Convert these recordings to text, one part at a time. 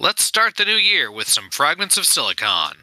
Let's start the new year with some Fragments of Silicon.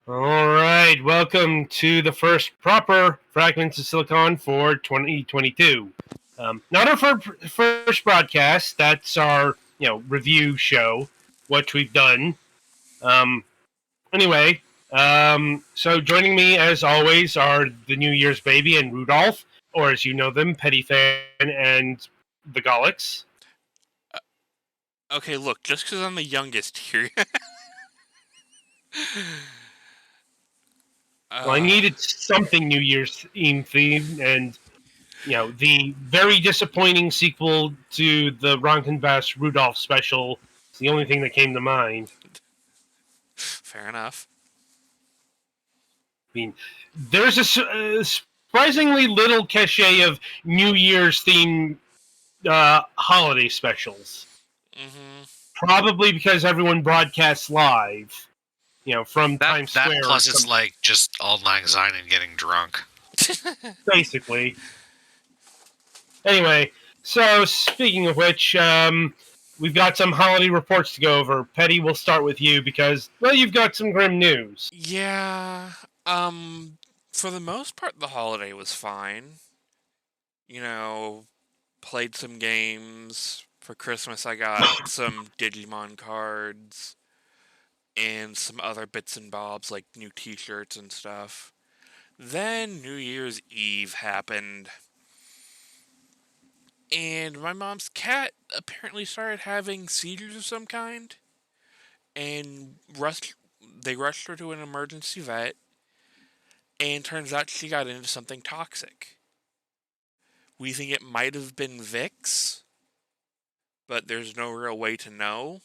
Alright, welcome to the first proper Fragments of Silicon for 2022. Not our first broadcast, that's our review show, what we've done. Anyway, so joining me as always are the New Year's Baby and Rudolph, or as you know them, Petty Fan and the Golics. Okay, look, just because I'm the youngest here. Well, I needed something New Year's themed, and the very disappointing sequel to the Rankin Bass Rudolph special is the only thing that came to mind. Fair enough. I mean, there's a surprisingly little cachet of New Year's themed holiday specials. Mm-hmm. Probably because everyone broadcasts live, from Times Square. That plus it's like just Auld Lang Syne and getting drunk. Basically. Anyway, so speaking of which, we've got some holiday reports to go over. Petty, we'll start with you because, well, you've got some grim news. Yeah, for the most part, the holiday was fine. Played some games. For Christmas, I got some Digimon cards and some other bits and bobs, like new t-shirts and stuff. Then New Year's Eve happened. And my mom's cat apparently started having seizures of some kind. And they rushed her to an emergency vet. And turns out she got into something toxic. We think it might have been Vicks, but there's no real way to know.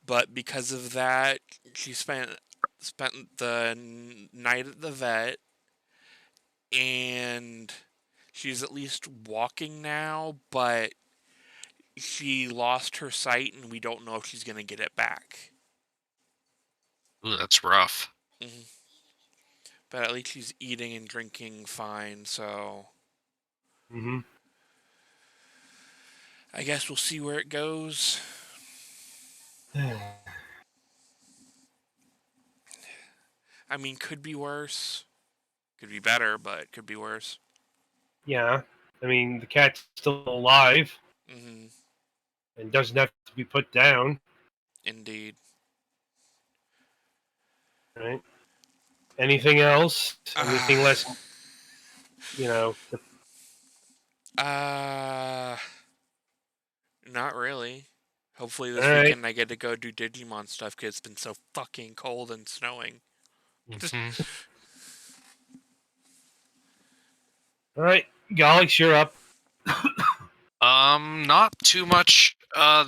But because of that, she spent the night at the vet, and she's at least walking now, but she lost her sight, and we don't know if she's going to get it back. Ooh, that's rough. Mm-hmm. But at least she's eating and drinking fine, so... Mm-hmm. I guess we'll see where it goes. I mean, could be worse. Could be better, but could be worse. Yeah. I mean, the cat's still alive. Mm-hmm. And doesn't have to be put down. Indeed. Right? Anything else? Anything less, Not really. Hopefully this weekend I get to go do Digimon stuff because it's been so fucking cold and snowing. Mm-hmm. Alright, Galax, you're up. Not too much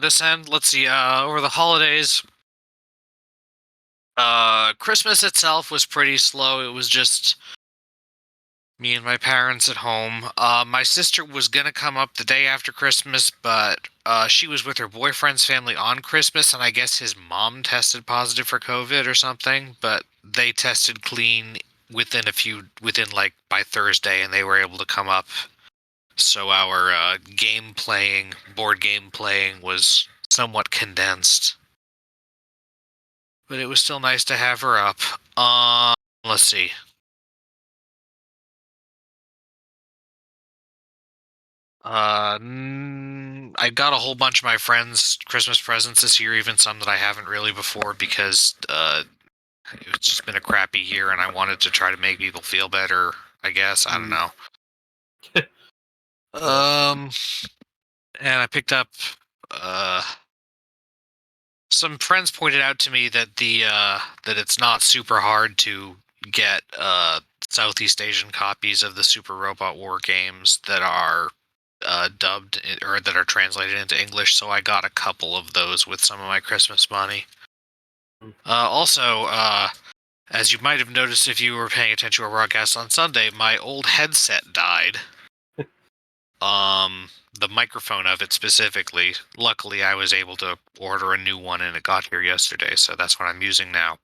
this end. Let's see, over the holidays, Christmas itself was pretty slow. It was just me and my parents at home. My sister was gonna come up the day after Christmas, but she was with her boyfriend's family on Christmas, and I guess his mom tested positive for COVID or something, but they tested clean within by Thursday, and they were able to come up. So our board game playing was somewhat condensed. But it was still nice to have her up. Let's see. I got a whole bunch of my friends' Christmas presents this year, even some that I haven't really before, because it's just been a crappy year, and I wanted to try to make people feel better, I guess. I don't know. And I picked up some friends pointed out to me that that it's not super hard to get Southeast Asian copies of the Super Robot War games that are dubbed or that are translated into English, so I got a couple of those with some of my Christmas money. Also, as you might have noticed if you were paying attention to our broadcast on Sunday, my old headset died. The microphone of it specifically. Luckily, I was able to order a new one, and it got here yesterday, so that's what I'm using now.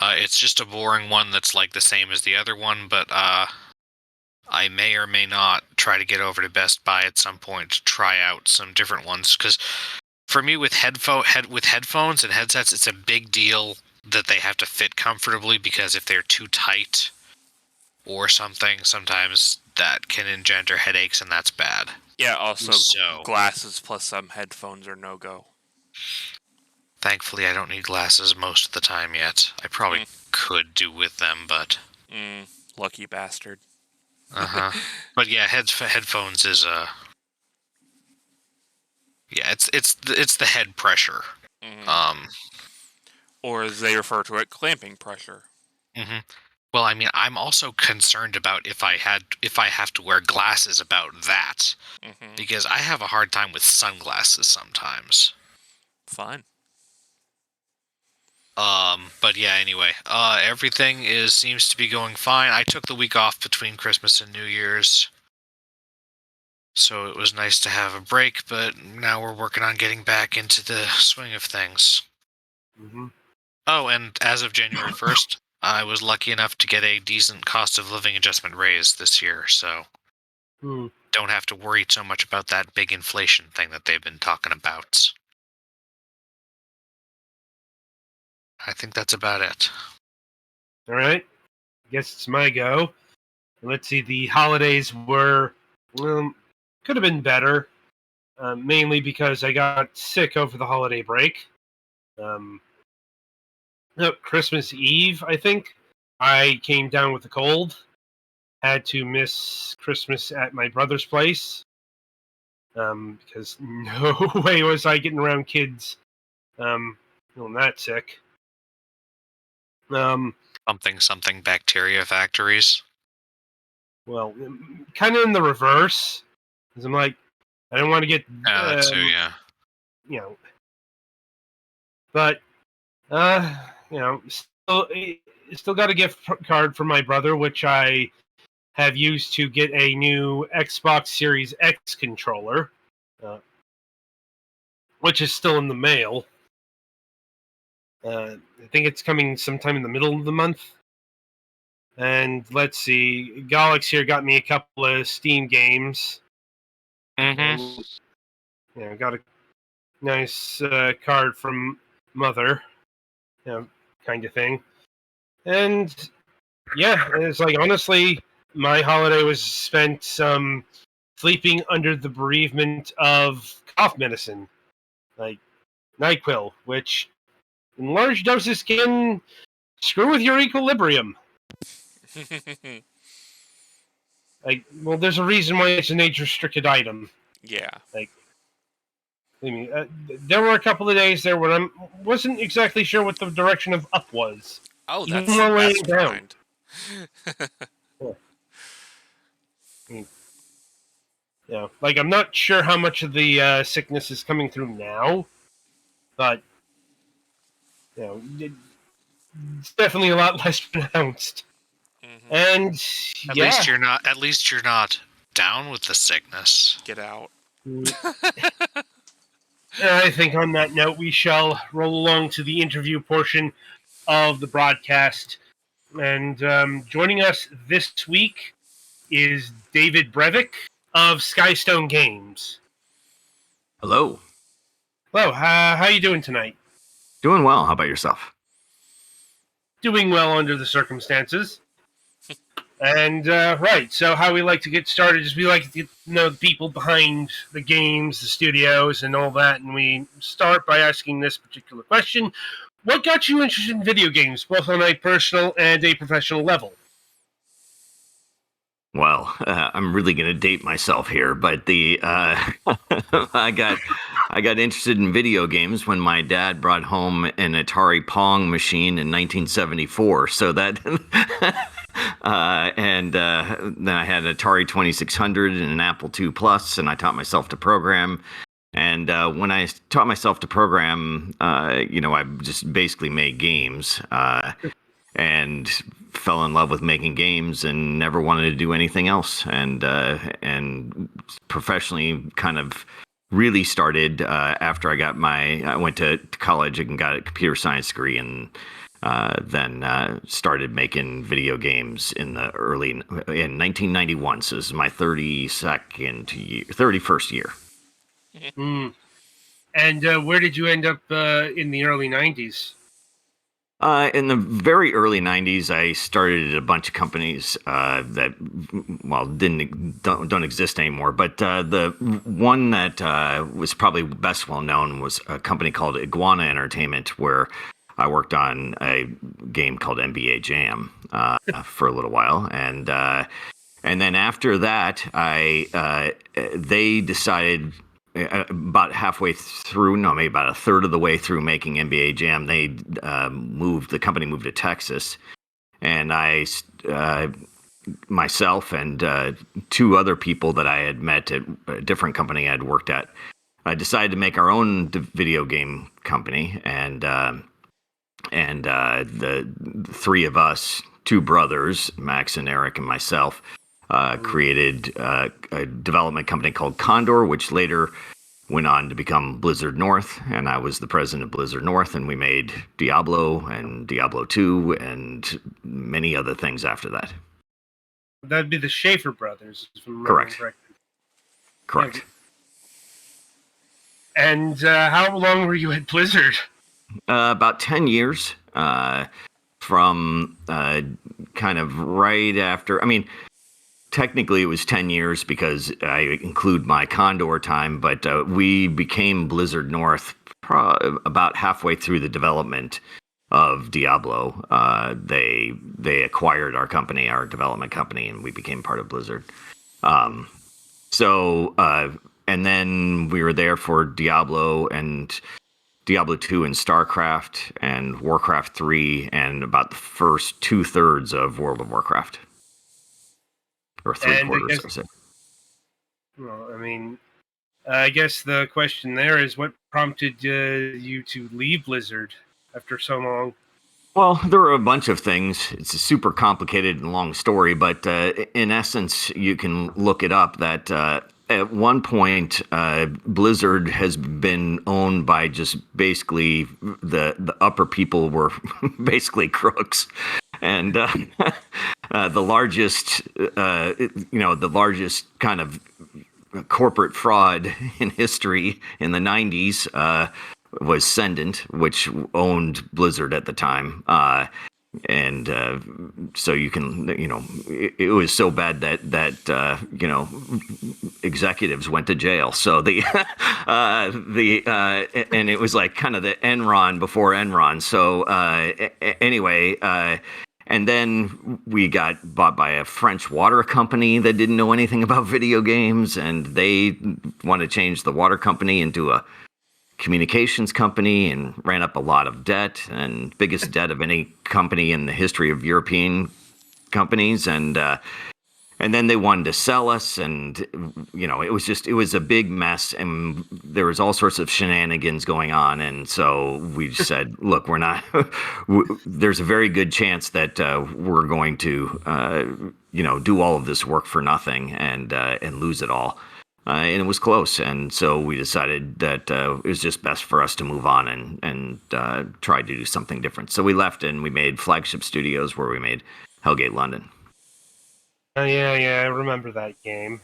It's just a boring one that's like the same as the other one, but I may or may not try to get over to Best Buy at some point to try out some different ones, because for me with headphones and headsets, it's a big deal that they have to fit comfortably, because if they're too tight or something, sometimes that can engender headaches, and that's bad. Yeah, also So, glasses plus some headphones are no-go. thankfully, I don't need glasses most of the time yet. I probably could do with them, but... Lucky bastard. But yeah, headphones is yeah, it's the head pressure. Or as they refer to it, clamping pressure. Well, I mean, I'm also concerned about if I have to wear glasses about that, because I have a hard time with sunglasses sometimes. Fun. But yeah, anyway, everything seems to be going fine. I took the week off between Christmas and New Year's, so it was nice to have a break, but now we're working on getting back into the swing of things. Oh, and as of January 1st, I was lucky enough to get a decent cost of living adjustment raise this year, so don't have to worry so much about that big inflation thing that they've been talking about. I think that's about it. All right. I guess it's my go. Let's see. The holidays were, could have been better, mainly because I got sick over the holiday break. Christmas Eve, I think, I came down with a cold. Had to miss Christmas at my brother's place, because no way was I getting around kids feeling that sick. Something bacteria factories. Well, kind of in the reverse, because I'm like, I don't want to get that too, yeah. But still got a gift card from my brother, which I have used to get a new Xbox Series X controller, which is still in the mail. I think it's coming sometime in the middle of the month. And let's see, Galax here got me a couple of Steam games. Got a nice card from Mother, kind of thing. And yeah, it's like, honestly, my holiday was spent sleeping under the bereavement of cough medicine, like NyQuil, which in large doses can screw with your equilibrium. There's a reason why it's an age-restricted item. Yeah. There were a couple of days there when I wasn't exactly sure what the direction of up was. Oh, that's the best kind. I'm not sure how much of the sickness is coming through now, but it's definitely a lot less pronounced. And at least you're not down with the sickness. Get out. I think on that note, we shall roll along to the interview portion of the broadcast. And joining us this week is David Brevik of Skystone Games. Hello. Hello. How are you doing tonight? Doing well. How about yourself? Doing well under the circumstances. And, right, so how we like to get started is we like to get to know the people behind the games, the studios, and all that, and we start by asking this particular question. What got you interested in video games, both on a personal and a professional level? Well, I'm really going to date myself here, but I got interested in video games when my dad brought home an Atari Pong machine in 1974. So that and then I had an Atari 2600 and an Apple II Plus, and I taught myself to program. And when I taught myself to program, I just basically made games and fell in love with making games and never wanted to do anything else. And professionally kind of really started after I went to college and got a computer science degree, and then started making video games in 1991. So this is my 31st year. Mm. And where did you end up in the early 90s? In the very early 90s, I started a bunch of companies that, don't exist anymore. But the one that was probably best well known was a company called Iguana Entertainment, where I worked on a game called NBA Jam for a little while, and then after that, they decided. About halfway through, no, maybe about a third of the way through making NBA Jam, the company moved to Texas, and I, myself and two other people that I had met at a different company I'd worked at, I decided to make our own video game company, and the three of us, two brothers, Max and Eric and myself, created a development company called Condor, which later went on to become Blizzard North, and I was the president of Blizzard North, and we made Diablo and Diablo 2 and many other things after that. That'd be the Schaefer brothers. Correct. Correct. And how long were you at Blizzard? About 10 years, from kind of right after. I mean, technically, it was 10 years because I include my Condor time, but we became Blizzard North about halfway through the development of Diablo. They acquired our company, our development company, and we became part of Blizzard. And then we were there for Diablo and Diablo 2 and StarCraft and Warcraft 3 and about the first 2/3 of World of Warcraft. Or 3/4, I said. Well, I mean, I guess the question there is, what prompted you to leave Blizzard after so long? Well, there were a bunch of things. It's a super complicated and long story, but in essence, you can look it up that at one point, Blizzard has been owned by just basically the upper people were basically crooks. And the largest kind of corporate fraud in history in the 90s was Sendent, which owned Blizzard at the time. So you can, it was so bad that executives went to jail. So and it was like kind of the Enron before Enron. So anyway. And then we got bought by a French water company that didn't know anything about video games, and they wanted to change the water company into a communications company and ran up a lot of debt, and biggest debt of any company in the history of European companies. And then they wanted to sell us, and it was a big mess, and there was all sorts of shenanigans going on. And so we just said, look, we're not. There's a very good chance that we're going to, do all of this work for nothing and lose it all. And it was close, and so we decided that it was just best for us to move on and try to do something different. So we left, and we made Flagship Studios, where we made Hellgate London. Oh, yeah, I remember that game,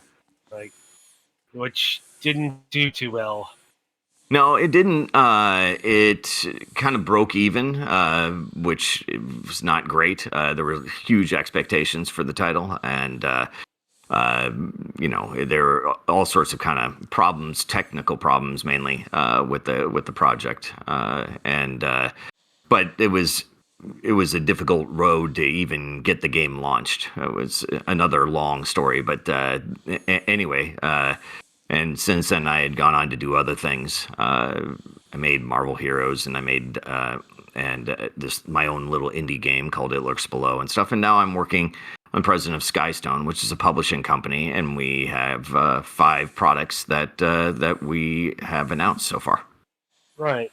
which didn't do too well. No, it didn't. It kind of broke even, which was not great. There were huge expectations for the title, and there were all sorts of kind of problems, technical problems mainly, with the project, but it was a difficult road to even get the game launched. It was another long story, but anyway, and since then I had gone on to do other things. I made Marvel Heroes, and I made this my own little indie game called It Lurks Below and stuff. And now I'm working. I'm president of Skystone, which is a publishing company, and we have 5 products that we have announced so far. Right.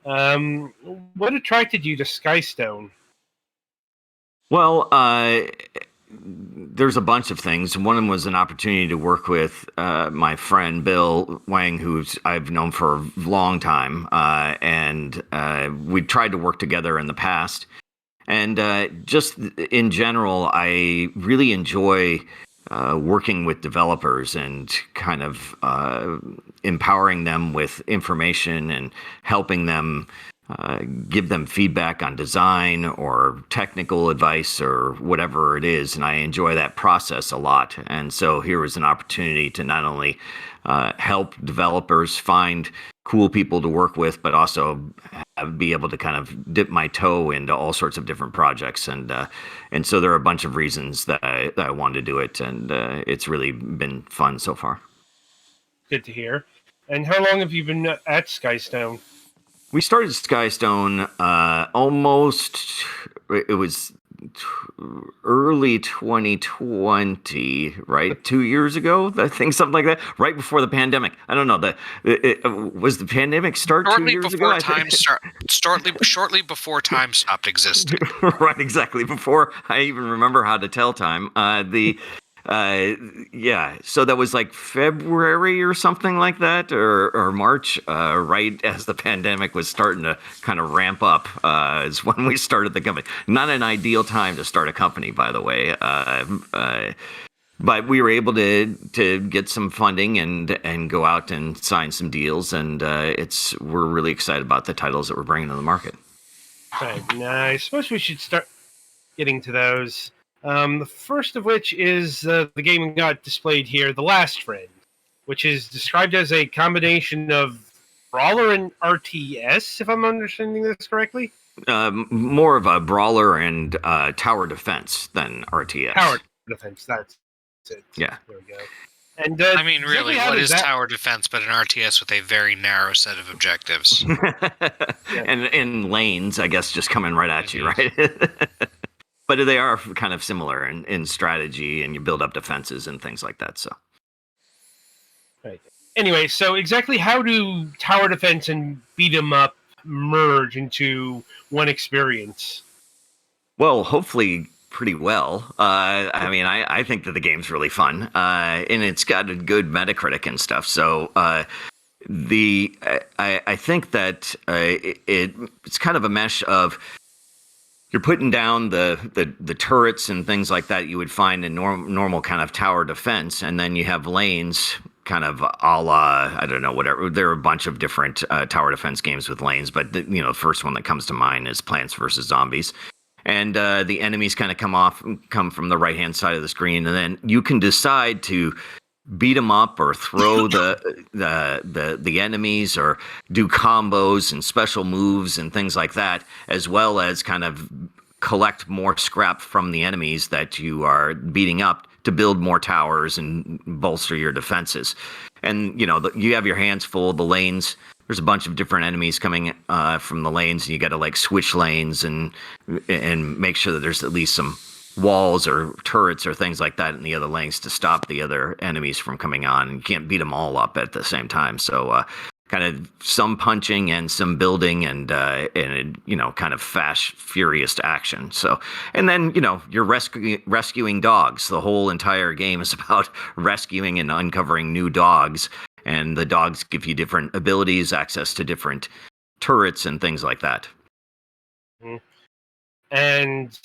What attracted you to Skystone? Well, there's a bunch of things. One of them was an opportunity to work with my friend Bill Wang, who I've known for a long time, and we tried to work together in the past. And just in general, I really enjoy working with developers and kind of empowering them with information and helping them give them feedback on design or technical advice or whatever it is. And I enjoy that process a lot. And so here was an opportunity to not only help developers find cool people to work with, but also be able to kind of dip my toe into all sorts of different projects. And so there are a bunch of reasons that I wanted to do it. And it's really been fun so far. Good to hear. And how long have you been at Skystone? We started Skystone it was early 2020, right? 2 years ago, I think, something like that, right before the pandemic. I don't know. Was the pandemic start 2 years ago? Shortly before time stopped existing. Right, exactly. Before I even remember how to tell time. Yeah, so that was like February or something like that, or March, right as the pandemic was starting to kind of ramp up, is when we started the company. Not an ideal time to start a company, by the way, but we were able to get some funding and go out and sign some deals, and we're really excited about the titles that we're bringing to the market. Okay, I suppose we should start getting to those. The first of which is the game we got displayed here, The Last Friend, which is described as a combination of brawler and RTS, if I'm understanding this correctly. More of a brawler and tower defense than RTS. Tower defense, that's it. Yeah. There we go. And I mean, really, what is tower defense but an RTS with a very narrow set of objectives? Yeah. And lanes, I guess, just coming right at you, right? But they are kind of similar in strategy, and you build up defenses and things like that. So, right. Anyway, so exactly how do tower defense and beat 'em up merge into one experience? Well, hopefully pretty well. I mean, I think that the game's really fun, and it's got a good Metacritic and stuff. So I think that it's kind of a mesh of, you're putting down the turrets and things like that you would find in normal kind of tower defense, and then you have lanes, kind of a la, I don't know, whatever. There are a bunch of different tower defense games with lanes, but the first one that comes to mind is Plants vs. Zombies. And the enemies kind of come from the right-hand side of the screen, and then you can decide to beat them up or throw the enemies, or do combos and special moves and things like that, as well as kind of collect more scrap from the enemies that you are beating up to build more towers and bolster your defenses. And you have your hands full. The lanes, there's a bunch of different enemies coming from the lanes, and you got to like switch lanes and make sure that there's at least some walls or turrets or things like that in the other lanes to stop the other enemies from coming on. And you can't beat them all up at the same time. So kind of some punching and some building and kind of fast, furious action. So, and then you're rescuing dogs. The whole entire game is about rescuing and uncovering new dogs. And the dogs give you different abilities, access to different turrets and things like that. And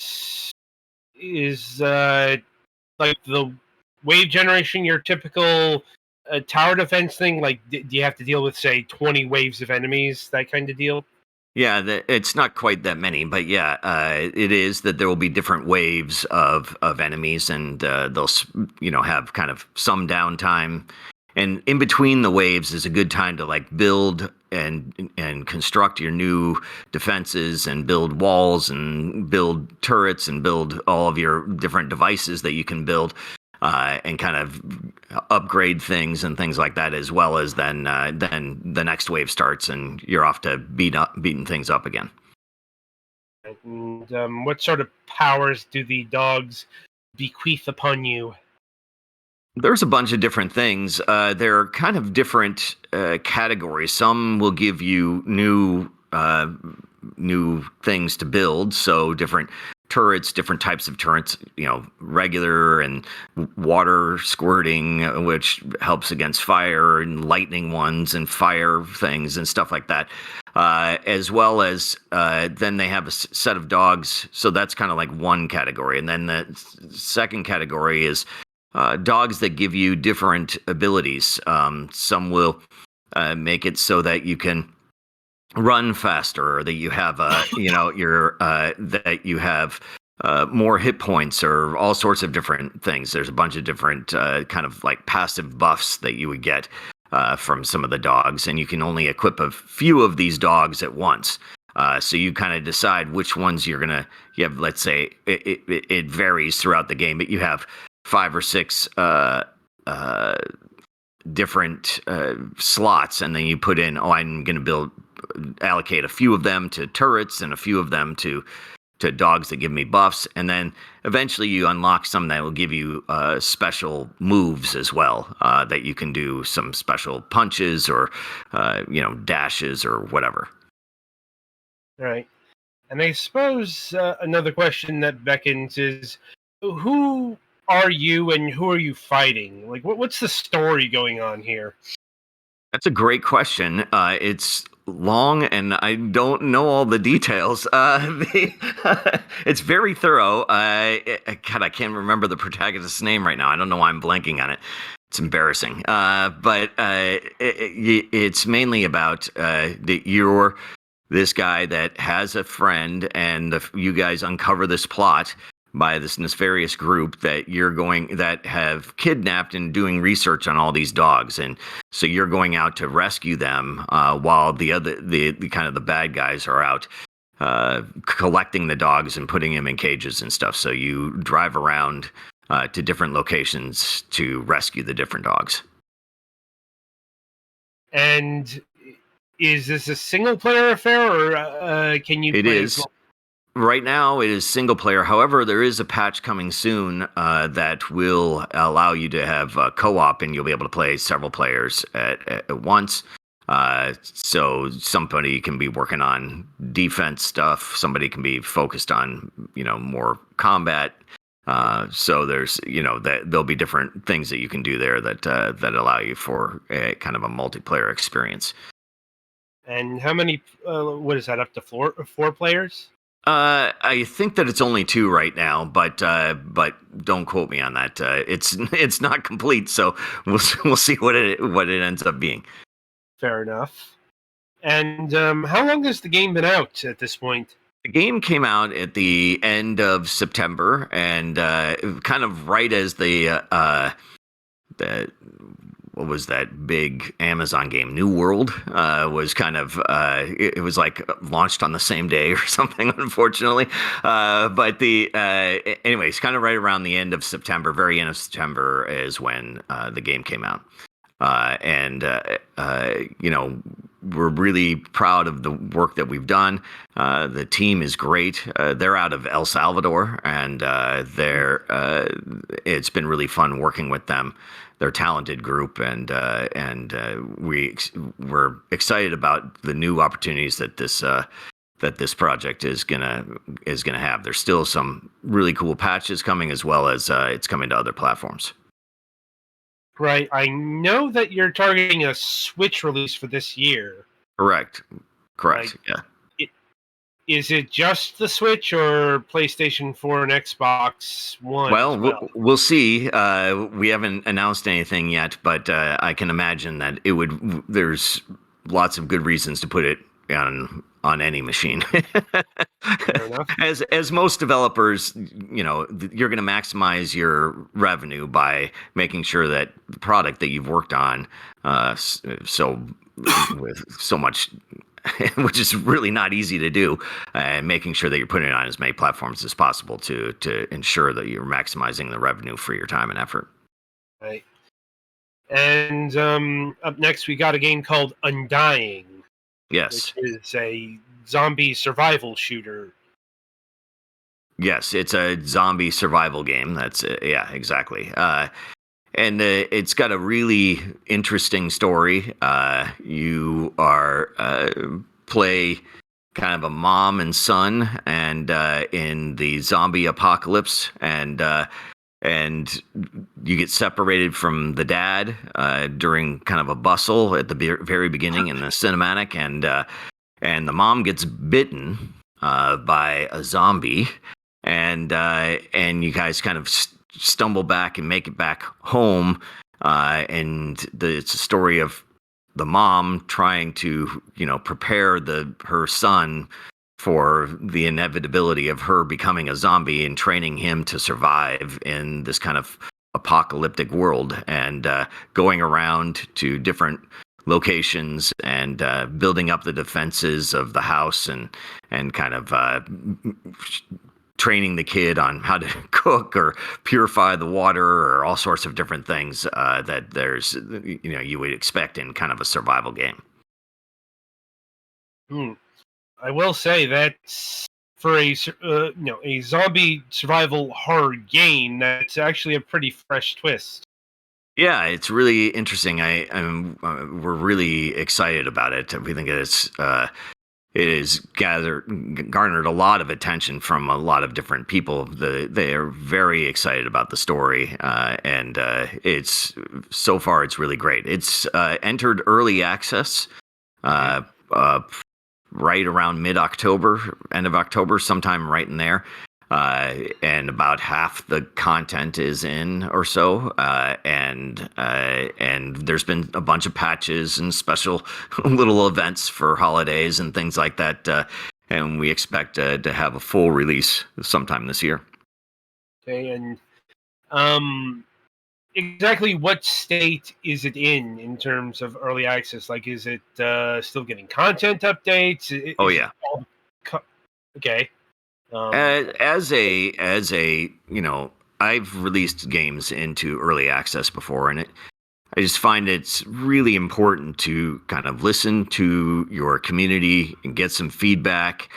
is like the wave generation your typical tower defense thing? Like, do you have to deal with, say, 20 waves of enemies, that kind of deal? Yeah, it's not quite that many, but yeah, it is that there will be different waves of enemies, and they'll have kind of some downtime. And in between the waves is a good time to like build and construct your new defenses, and build walls and build turrets and build all of your different devices that you can build, and kind of upgrade things and things like that, as well as then the next wave starts and you're off to beating things up again. And what sort of powers do the dogs bequeath upon you? There's a bunch of different things. They're kind of different categories. Some will give you new things to build, so different turrets, different types of turrets, regular and water squirting, which helps against fire, and lightning ones and fire things and stuff like that. As well as then they have a set of dogs, so that's kind of like one category. And then the second category is dogs that give you different abilities. Some will make it so that you can run faster, or that you have that you have more hit points, or all sorts of different things. There's a bunch of different kind of like passive buffs that you would get from some of the dogs, and you can only equip a few of these dogs at once. So you kind of decide which ones you're gonna. You have, let's say, it varies throughout the game, but you have 5 or 6 different slots, and then you put in, I'm going to allocate a few of them to turrets and a few of them to dogs that give me buffs, and then eventually you unlock some that will give you special moves as well, that you can do some special punches or dashes or whatever. Right. And I suppose another question that beckons is, who are you and who are you fighting? Like, what's the story going on here? That's a great question. It's long, and I don't know all the details. It's very thorough. God, I can't remember the protagonist's name right now. I don't know why I'm blanking on it. It's embarrassing. But it's mainly about that you're this guy that has a friend, and you guys uncover this plot by this nefarious group that have kidnapped and doing research on all these dogs, and so you're going out to rescue them while the kind of the bad guys are out collecting the dogs and putting them in cages and stuff. So you drive around to different locations to rescue the different dogs. And is this a single player affair, or can you? It play is. Right now, it is single player. However, there is a patch coming soon that will allow you to have co-op, and you'll be able to play several players at once. So somebody can be working on defense stuff. Somebody can be focused on, more combat. So there's, there'll be different things that you can do there that allow you for a kind of a multiplayer experience. And how many? What is that? Up to four players? I think that it's only 2 right now, but don't quote me on that. It's not complete, so we'll see what it ends up being. Fair enough. And how long has the game been out at this point? The game came out at the end of September, and kind of right as the what was that big Amazon game, New World, was kind of it was like launched on the same day or something, unfortunately. But anyways, kind of right around the end of September, very end of September is when the game came out. And we're really proud of the work that we've done. The team is great. They're out of El Salvador, and it's been really fun working with them. They're a talented group, and we're excited about the new opportunities that this project is gonna have. There's still some really cool patches coming, as well as it's coming to other platforms. Right. I know that you're targeting a Switch release for this year. Correct. Like, Yeah. Is it just the Switch, or PlayStation 4 and Xbox One? Well, we'll see. We haven't announced anything yet, but I can imagine that it would. There's lots of good reasons to put it on any machine. Fair enough. As most developers, you're going to maximize your revenue by making sure that the product that you've worked on, with so much, which is really not easy to do, and making sure that you're putting it on as many platforms as possible to ensure that you're maximizing the revenue for your time and effort. Right. And up next, we got a game called Undying. Yes. Which is a zombie survival shooter. Yes, it's a zombie survival game. That's yeah, exactly. And it's got a really interesting story. You are play kind of a mom and son, and in the zombie apocalypse, and you get separated from the dad during kind of a bustle at the very beginning in the cinematic, and the mom gets bitten by a zombie, and you guys kind of stumble back and make it back home, and it's a story of the mom trying to prepare her son for the inevitability of her becoming a zombie and training him to survive in this kind of apocalyptic world, and going around to different locations and building up the defenses of the house, and kind of training the kid on how to cook or purify the water or all sorts of different things that you would expect in kind of a survival game. I will say that for a a zombie survival horror game, that's actually a pretty fresh twist. Yeah, it's really interesting. We're really excited about it. We think it has garnered a lot of attention from a lot of different people. They are very excited about the story, and it's so far it's really great. It's entered early access right around mid-October, end of October, sometime right in there. And about half the content is in or so, and there's been a bunch of patches and special little events for holidays and things like that, and we expect to have a full release sometime this year. Okay, and exactly what state is it in terms of early access? Like, is it still getting content updates? Yeah. Okay. As a I've released games into early access before, and I just find it's really important to kind of listen to your community and get some feedback,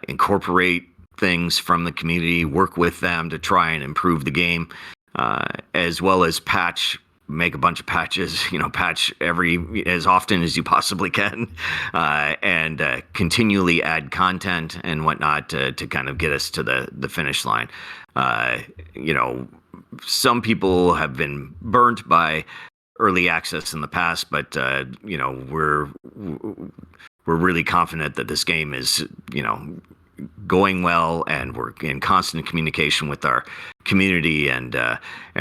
incorporate things from the community, work with them to try and improve the game, as well as make a bunch of patches, patch as often as you possibly can, and continually add content and whatnot to kind of get us to the finish line. Some people have been burnt by early access in the past, but we're really confident that this game is going well, and we're in constant communication with our community, and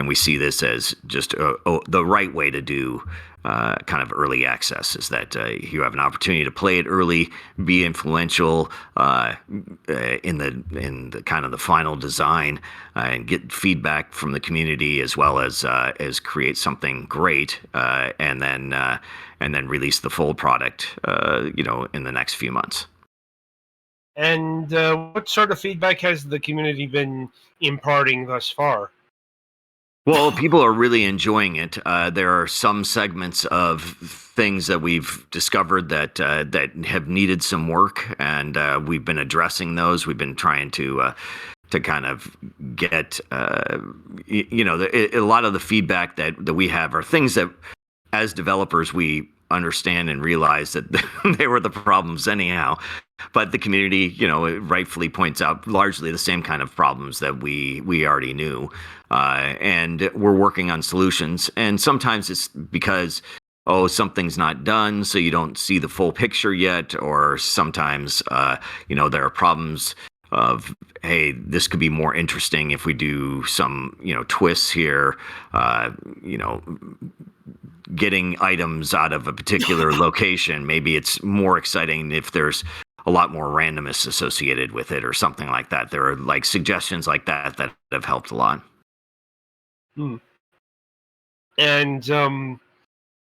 we see this as just the right way to do kind of early access, is that you have an opportunity to play it early, be influential in the kind of the final design, and get feedback from the community, as well as create something great, and then release the full product in the next few months. And what sort of feedback has the community been imparting thus far? Well, people are really enjoying it. There are some segments of things that we've discovered that have needed some work, and we've been addressing those. We've been trying to kind of get a lot of the feedback that we have are things that, as developers, we understand and realize that they were the problems anyhow. But the community, rightfully points out largely the same kind of problems that we already knew, and we're working on solutions. And sometimes it's because something's not done, so you don't see the full picture yet, or sometimes there are problems of, hey, this could be more interesting if we do some twists here, getting items out of a particular location. Maybe it's more exciting if there's a lot more randomness associated with it, or something like that. There are like suggestions like that have helped a lot. And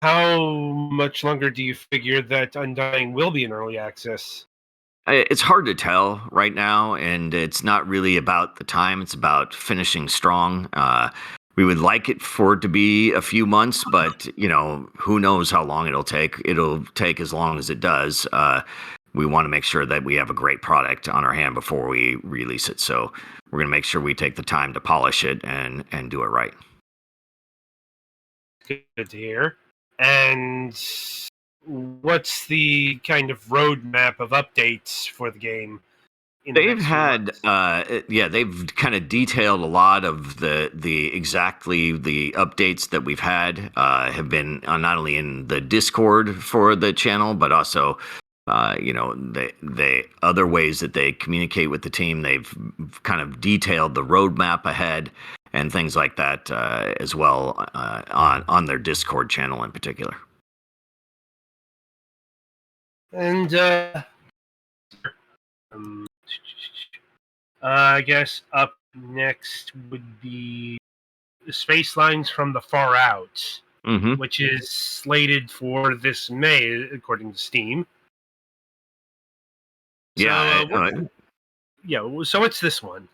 how much longer do you figure that Undying will be in early access? It's hard to tell right now, and it's not really about the time. It's about finishing strong. We would like it for it to be a few months, but who knows how long it'll take. It'll take as long as it does. we want to make sure that we have a great product on our hand before we release it. So we're going to make sure we take the time to polish it and do it right. Good to hear. And what's the kind of roadmap of updates for the game? They've had, they've kind of detailed a lot of the updates that we've had have been not only in the Discord for the channel, but also, the other ways that they communicate with the team. They've kind of detailed the roadmap ahead and things like that as well on their Discord channel in particular. And I guess up next would be the Space Lines from the Far Out, which is slated for this May, according to Steam. Yeah. So what's this one?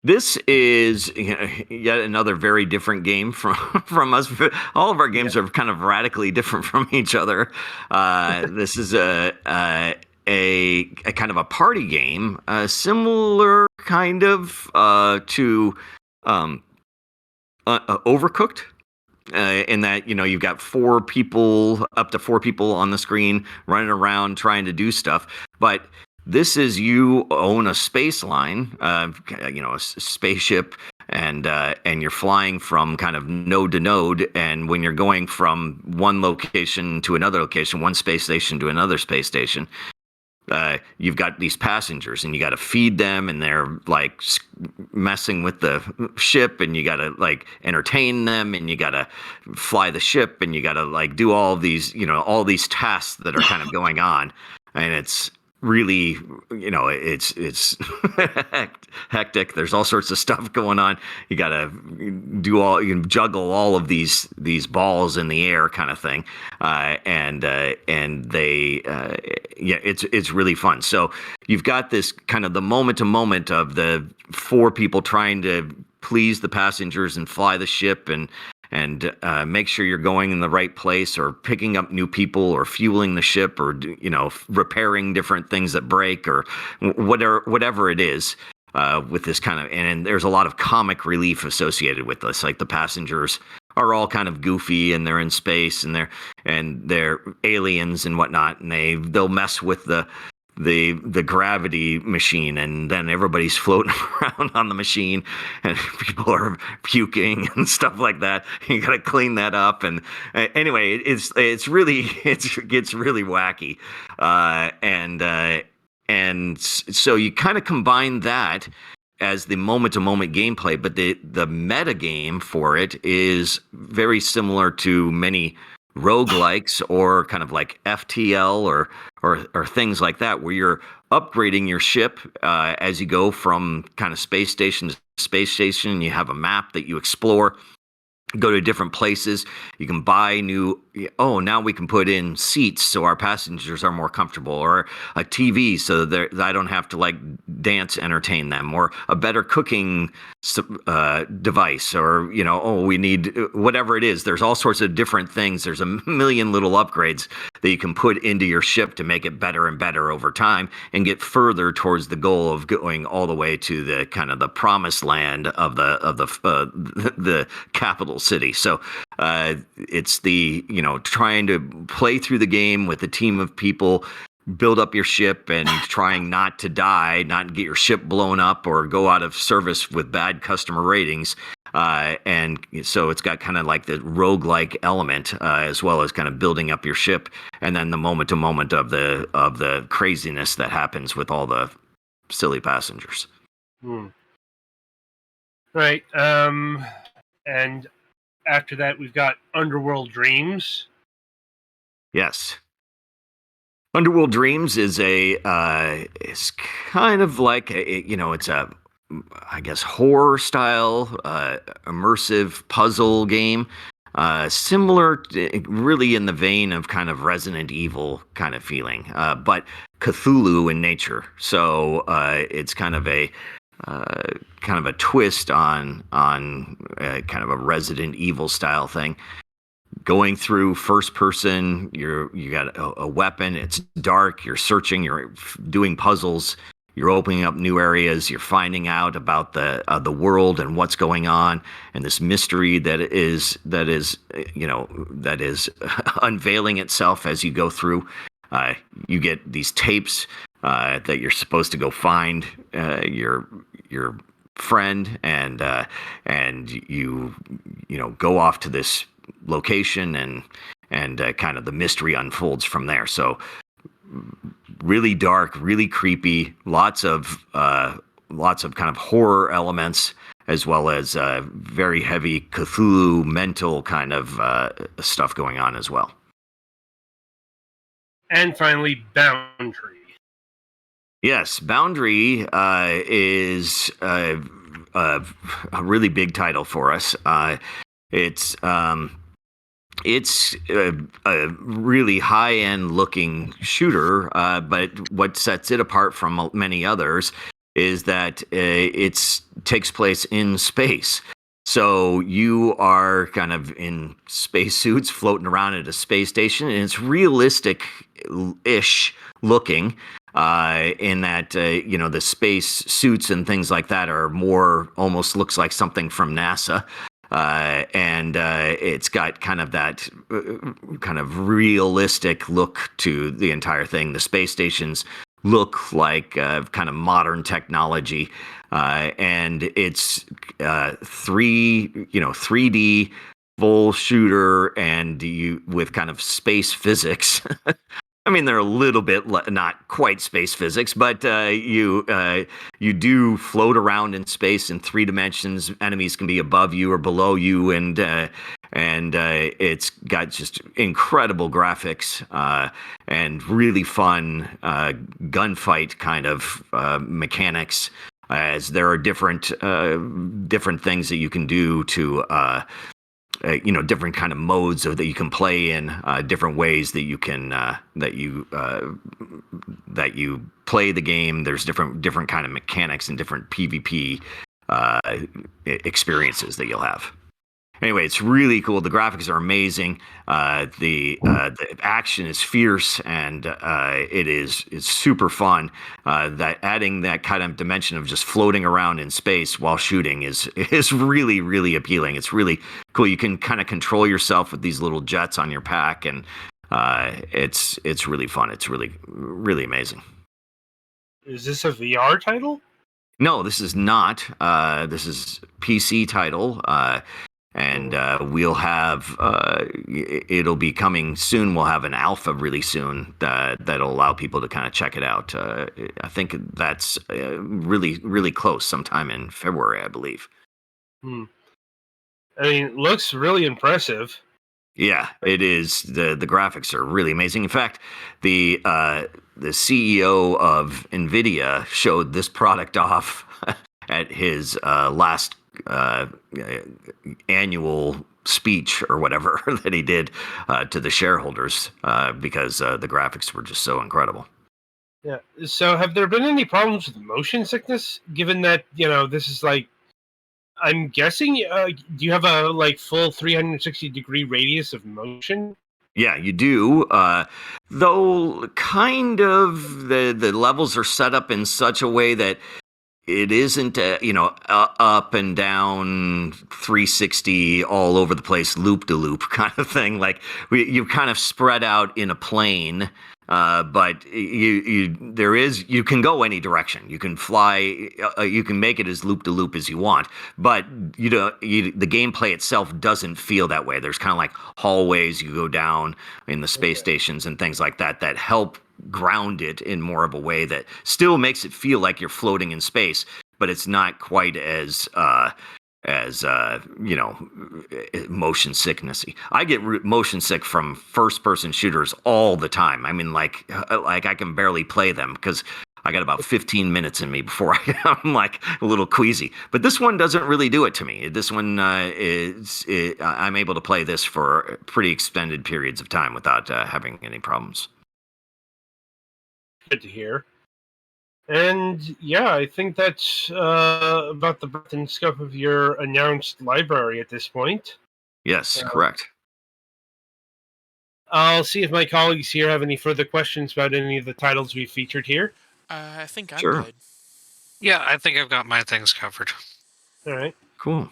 This is yet another very different game from us. All of our games are kind of radically different from each other. This is a kind of a party game, similar kind of to Overcooked. In that, you've got up to four people on the screen running around trying to do stuff. But this is you own a space line, a spaceship, and you're flying from kind of node to node. And when you're going from one location to another location, one space station to another space station, you've got these passengers and you got to feed them, and they're like messing with the ship, and you got to like entertain them, and you got to fly the ship, and you got to like do all these tasks that are kind of going on. And it's really, it's hectic. There's all sorts of stuff going on. You got to you can juggle all of these balls in the air kind of thing. It's really fun. So you've got this kind of the moment to moment of the four people trying to please the passengers and fly the ship and make sure you're going in the right place, or picking up new people, or fueling the ship, or repairing different things that break, or whatever it is. With this kind of, and there's a lot of comic relief associated with this. Like the passengers are all kind of goofy, and they're in space, and they're aliens and whatnot, and they'll mess with the gravity machine, and then everybody's floating around on the machine, and people are puking and stuff like that. You got to clean that up, and anyway, it gets really wacky, and so you kind of combine that as the moment-to-moment gameplay, but the meta game for it is very similar to many roguelikes, or kind of like FTL or things like that, where you're upgrading your ship as you go from kind of space station to space station, and you have a map that you explore, go to different places. You can buy now we can put in seats so our passengers are more comfortable, or a TV so that I don't have to like dance entertain them, or a better cooking device, or we need whatever it is. There's all sorts of different things. There's a million little upgrades that you can put into your ship to make it better and better over time, and get further towards the goal of going all the way to the kind of the promised land of the capital city. So it's trying to play through the game with a team of people, build up your ship, and trying not to die, not get your ship blown up or go out of service with bad customer ratings. And so it's got kind of like the roguelike element, as well as kind of building up your ship, and then the moment to moment of the craziness that happens with all the silly passengers. Right. And after that, we've got Underworld Dreams. Yes. Underworld Dreams is is kind of like it's a, I guess, horror style, immersive puzzle game, similar really in the vein of kind of Resident Evil kind of feeling, but Cthulhu in nature. So it's kind of a twist on kind of a Resident Evil style thing. going through first person. You got a weapon. It's dark. You're searching. You're doing puzzles. You're opening up new areas. You're finding out about the world and what's going on, and this mystery that is unveiling itself as you go through. You get these tapes that you're supposed to go find your friend, and you go off to this location, and kind of the mystery unfolds from there. So really dark, really creepy, lots of kind of horror elements, as well as very heavy Cthulhu mental kind of stuff going on as well. And finally, Boundary. Yes, Boundary is a really big title for us. It's a really high-end looking shooter, but what sets it apart from many others is that it takes place in space. So you are kind of in spacesuits floating around at a space station, and it's realistic-ish looking in that, the space suits and things like that are more, almost looks like something from NASA. And it's got kind of that kind of realistic look to the entire thing. The space stations look like kind of modern technology, and it's 3D full shooter, and you with kind of space physics. I mean, they're a little bit not quite space physics, but you do float around in space in 3 dimensions. Enemies can be above you or below you, and it's got just incredible graphics and really fun gunfight kind of mechanics. As there are different things that you can do to different kind of modes that you can play in, different ways that you can that you play the game. There's different kind of mechanics and different PvP experiences that you'll have. Anyway, it's really cool. The graphics are amazing. The action is fierce, and it's super fun. That adding that kind of dimension of just floating around in space while shooting is really, really appealing. It's really cool. You can kind of control yourself with these little jets on your pack, and it's really fun. It's really, really amazing. Is this a VR title? No, this is not. This is PC title. And we'll have it'll be coming soon. We'll have an alpha really soon that'll allow people to kind of check it out. I think that's really, really close, sometime in February, I believe. I mean, it looks really impressive. Yeah, it is. The graphics are really amazing. In fact, the CEO of NVIDIA showed this product off at his last annual speech or whatever that he did to the shareholders because the graphics were just so incredible. Yeah. So, have there been any problems with motion sickness? Given that this is like, I'm guessing, do you have a full 360-degree radius of motion? Yeah, you do. Though, kind of the levels are set up in such a way that it isn't, up and down 360 all over the place, loop to loop kind of thing. Like you kind of spread out in a plane, but you can go any direction. You can fly. You can make it as loop to loop as you want, but the gameplay itself doesn't feel that way. There's kind of like hallways you go down in the space stations and things like that that help ground it in more of a way that still makes it feel like you're floating in space, but it's not quite as motion sicknessy. I get motion sick from first-person shooters all the time. I mean, like I can barely play them because I got about 15 minutes in me before I'm like a little queasy. But this one doesn't really do it to me. This one I'm able to play this for pretty extended periods of time without having any problems. Good to hear. And yeah, I think that's about the breadth and scope of your announced library at this point. Yes, correct. I'll see if my colleagues here have any further questions about any of the titles we've featured here. I think I'm Sure. good. Yeah, I think I've got my things covered. All right. Cool.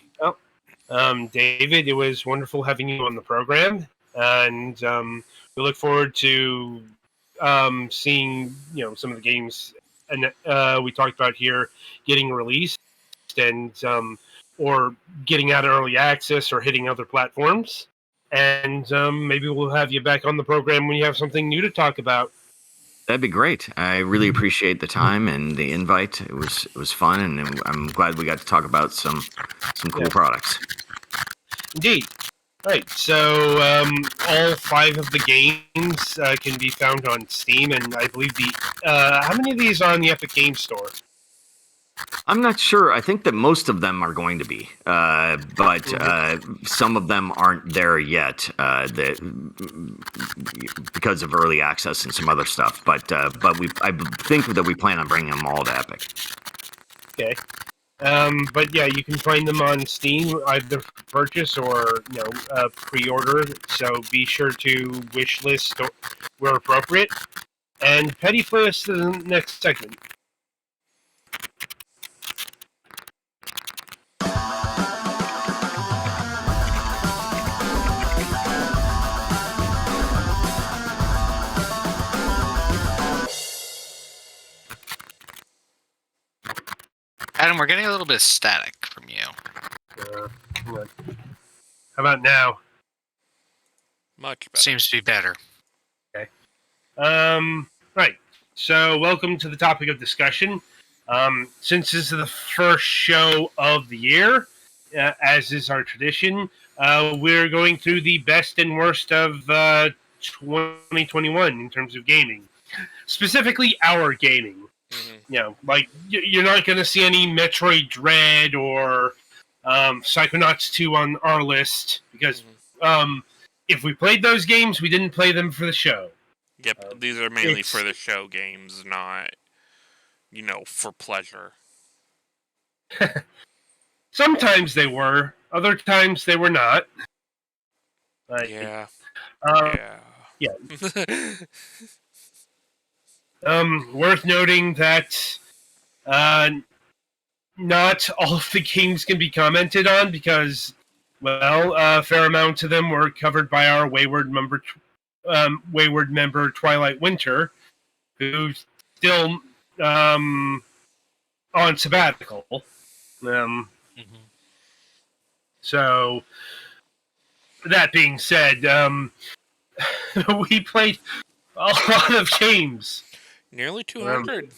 David, it was wonderful having you on the program, and we look forward to seeing some of the games and we talked about here getting released and or getting out of early access or hitting other platforms. And maybe we'll have you back on the program when you have something new to talk about. That'd be great. I really appreciate the time and the invite. It was fun, and I'm glad we got to talk about some cool products. Indeed. Right, so all 5 of the games can be found on Steam, and I believe how many of these are on the Epic Games Store? I'm not sure. I think that most of them are going to be, but some of them aren't there yet because of early access and some other stuff. But I think that we plan on bringing them all to Epic. Okay. But yeah, you can find them on Steam either for purchase or pre-order. So be sure to wishlist where appropriate. And Petty for us to the next segment. Adam, we're getting a little bit static from you. How about now? Much better. Seems to be better. Okay. Right. So, welcome to the topic of discussion. Since this is the first show of the year, as is our tradition, we're going through the best and worst of 2021 in terms of gaming. Specifically, our gaming. Like, you're not going to see any Metroid Dread or Psychonauts 2 on our list, because if we played those games, we didn't play them for the show. Yep, these are mainly for the show games, not, for pleasure. Sometimes they were, other times they were not. Yeah. Worth noting that not all of the games can be commented on because, well, a fair amount of them were covered by our wayward member Twilight Winter, who's still on sabbatical. So, that being said, we played a lot of games. Nearly 200.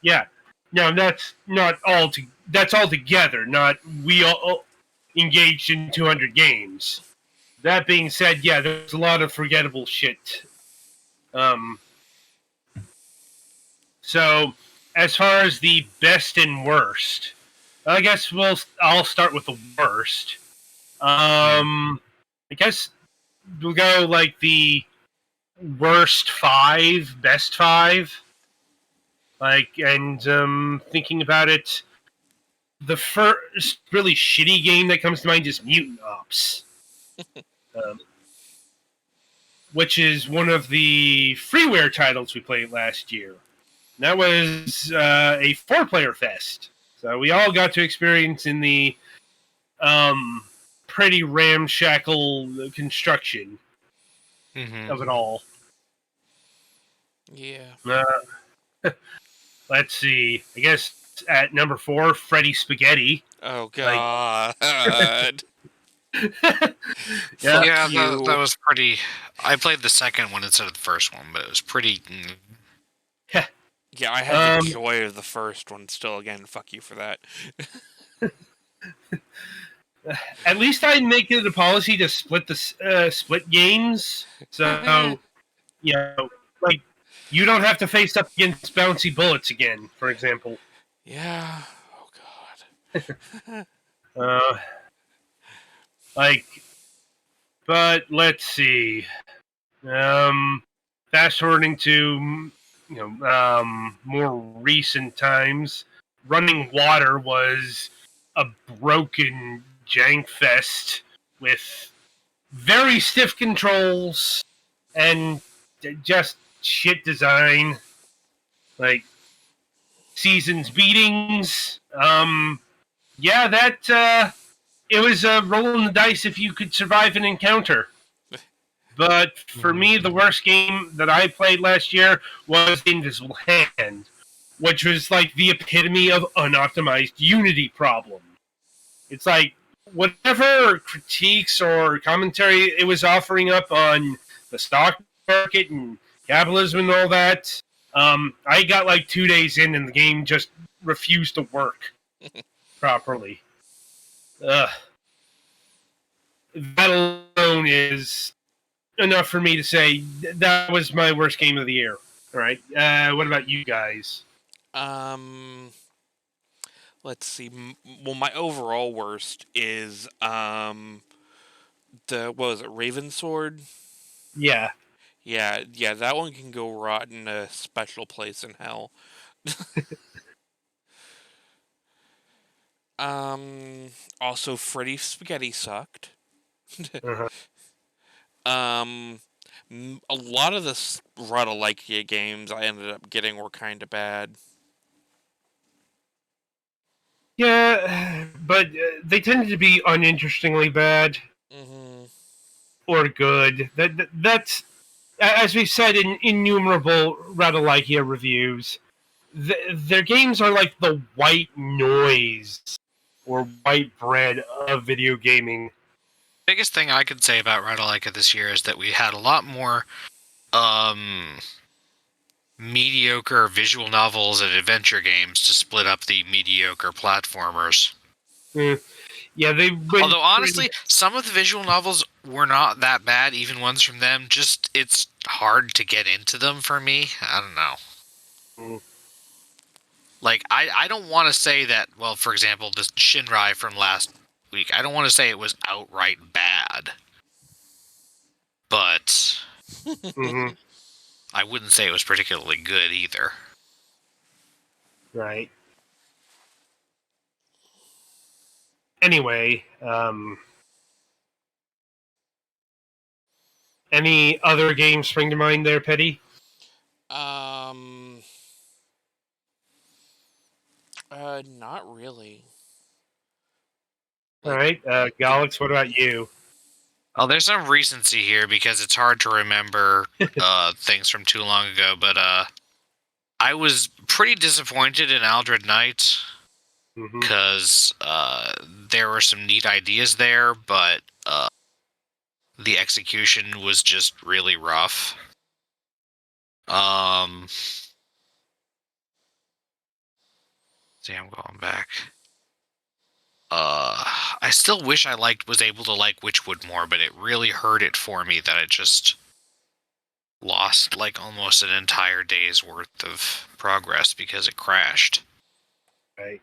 Yeah. No, that's not all. That's all together. Not we all engaged in 200 games. That being said, yeah, there's a lot of forgettable shit. So, as far as the best and worst, I guess I'll start with the worst. I guess we'll go like the worst 5, best 5. Thinking about it, the first really shitty game that comes to mind is Mutant Ops. Which is one of the freeware titles we played last year. And that was a 4-player fest. So we all got to experience in the pretty ramshackle construction of it all. Yeah. Let's see. I guess at number 4, Freddy Spaghetti. Oh, God. That was pretty... I played the second one instead of the first one, but it was pretty... Yeah, I had the joy of the first one still. Again, fuck you for that. At least I make it a policy to split games, so you don't have to face up against bouncy bullets again, for example. Yeah. Oh, God. But let's see. Fast forwarding to more recent times, Running Water was a broken jank fest with very stiff controls and just shit design, like seasons beatings. Yeah, that it was rolling the dice if you could survive an encounter. But for me, the worst game that I played last year was Invisible Hand, which was like the epitome of unoptimized Unity problem. It's like whatever critiques or commentary it was offering up on the stock market and capitalism and all that, I got like 2 days in and the game just refused to work properly. Ugh. That alone is enough for me to say that was my worst game of the year. All right. What about you guys? Let's see. Well, my overall worst is the what was it, Raven Sword? Yeah. Yeah, that one can go rot in a special place in hell. Also, Freddy Spaghetti sucked. Uh-huh. A lot of the Rata-like games I ended up getting were kind of bad. Yeah, but they tended to be uninterestingly bad Mm-hmm. or good. That's as we've said in innumerable Radalikia reviews. Their games are like the white noise or white bread of video gaming. Biggest thing I could say about Radalaika this year is that we had a lot more mediocre visual novels and adventure games to split up the mediocre platformers. Yeah, they went. Although honestly, some of the visual novels were not that bad, even ones from them. Just it's hard to get into them for me. I don't know. Like I don't want to say that. Well, for example, this Shinrai from last week. I don't want to say it was outright bad, but I wouldn't say it was particularly good either. Right. Anyway, any other games spring to mind there, Petty? Not really. All right, Galix, what about you? Oh, there's some recency here because it's hard to remember things from too long ago, but I was pretty disappointed in Aldred Knight because there were some neat ideas there, but the execution was just really rough. See, I'm going back. I still wish I was able to like Witchwood more, but it really hurt it for me that I just lost like almost an entire day's worth of progress because it crashed. Right.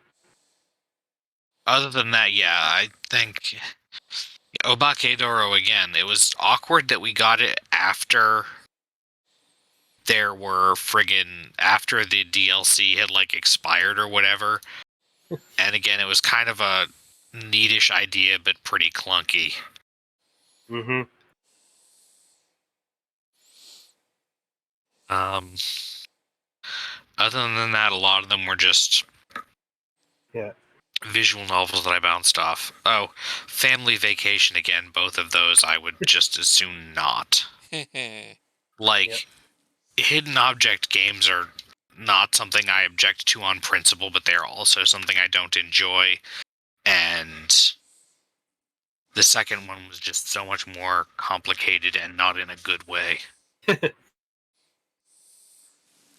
Other than that, yeah, I think Obakedoro again. It was awkward that we got it after there were after the DLC had like expired or whatever. And again, it was kind of a neatish idea, but pretty clunky. Other than that, a lot of them were just visual novels that I bounced off. Oh, Family Vacation again. Both of those I would just as soon not. Like, hidden object games are not something I object to on principle, but they're also something I don't enjoy. And the second one was just so much more complicated and not in a good way.